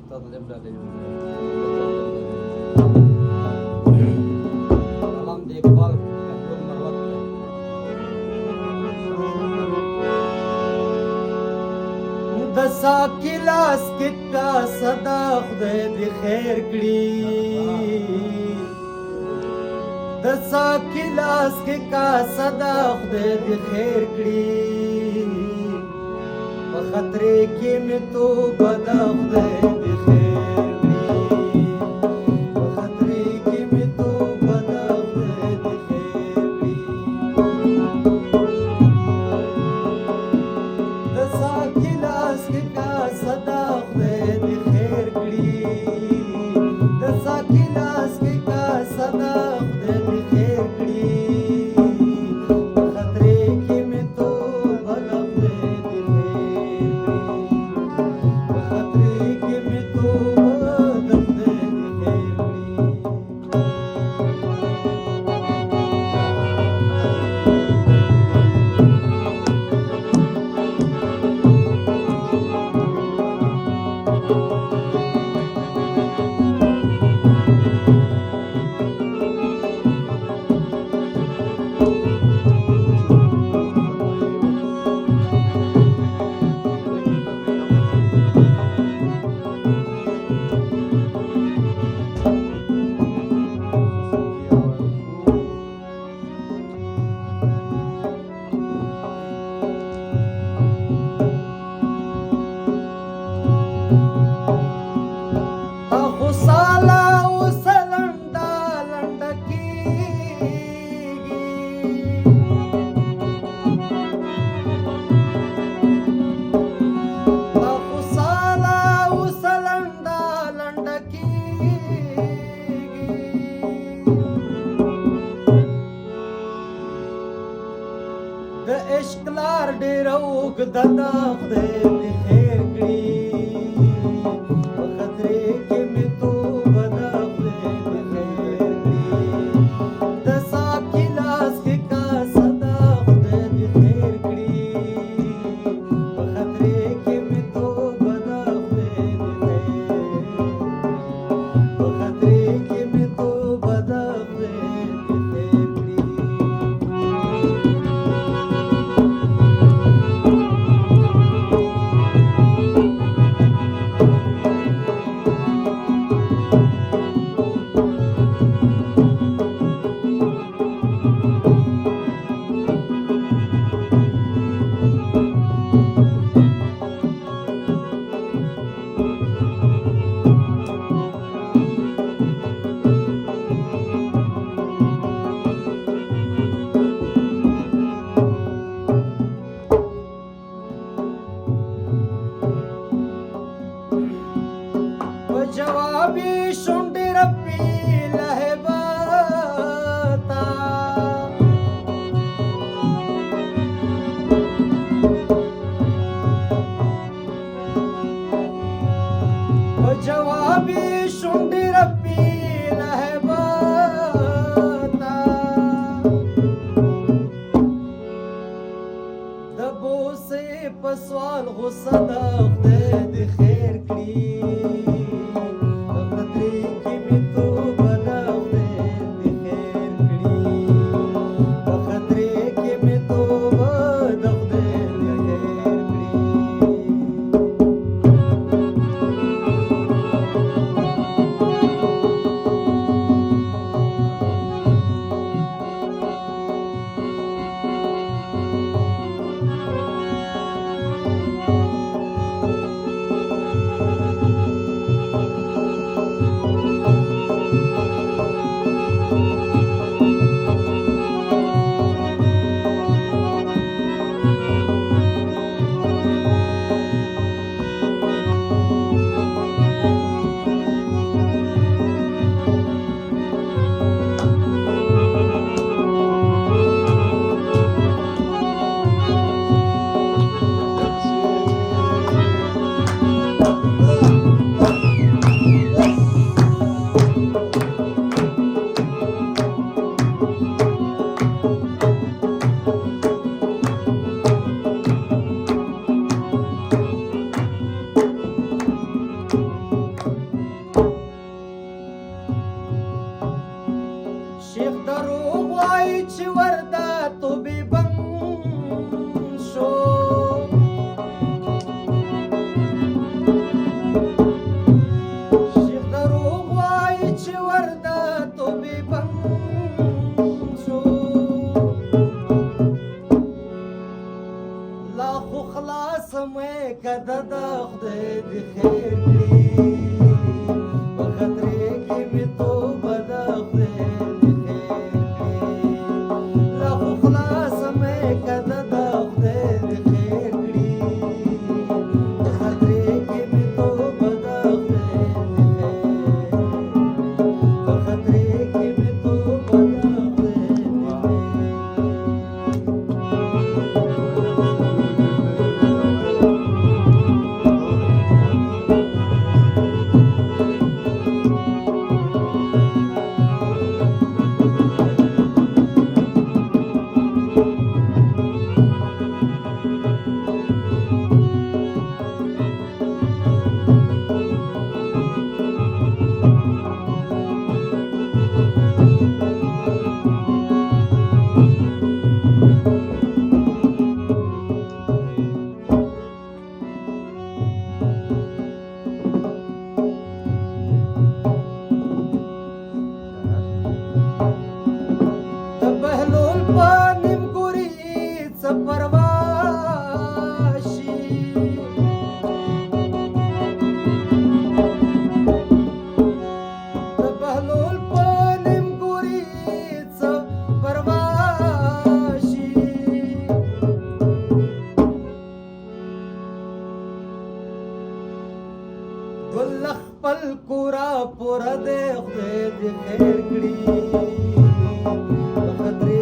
تظلم ډالۍ قلم د اقبال محمود مروت د ساقي لاس کې پیاسه ده خدای دې خیر کړي د ساقي لاس کې کاسه ده خدای دې خیر کړي په خطرې کې مې توبه ده خدای دې خیر کړي په خطرې کې مې توبه ده خدای دې خیر کړي د ساقي لاس کې کاسه ده خدای دې خیر کړي د ساقي لاس کې کاسه ده خدای دې خیر کړي په خطرې کې مې توبه ده خدای دې خیر کړي په خطرې کې مې توبه ده خدای دې خیر د عشق لار ډېر اوږده ده خدای دې خیر کړي په خطرې کې مې توبه ده خدای دې خیر کړي د ساقي لاس کې کاسه ده خدای دې خیر کړي په خطرې کې مې توبه ده خدای دې خیر په خطرې کې مې توبه ده خدای دې خیر کړي جوابي شونډې رپي لهبتا جوابي شونډې رپي لهبتا د بوسې په سوال غصه ده خدای دې خیر کړي خدای دې خیر کړي په خطرې کې مې توبه ده خدای دې خیر کړي لا خو خلاصه مې کده ده خدای دې خیر کړي په خطرې کې مې توبه ده خدای دې خیر په خطرې کې مې توبه ده خدای دې خیر د بهلول په نیمګوري څه پروا شي د بهلول په نیمګوري څه پروا شي ګل خپل کورا پوره دی خدای دې خیر کړي په خطرې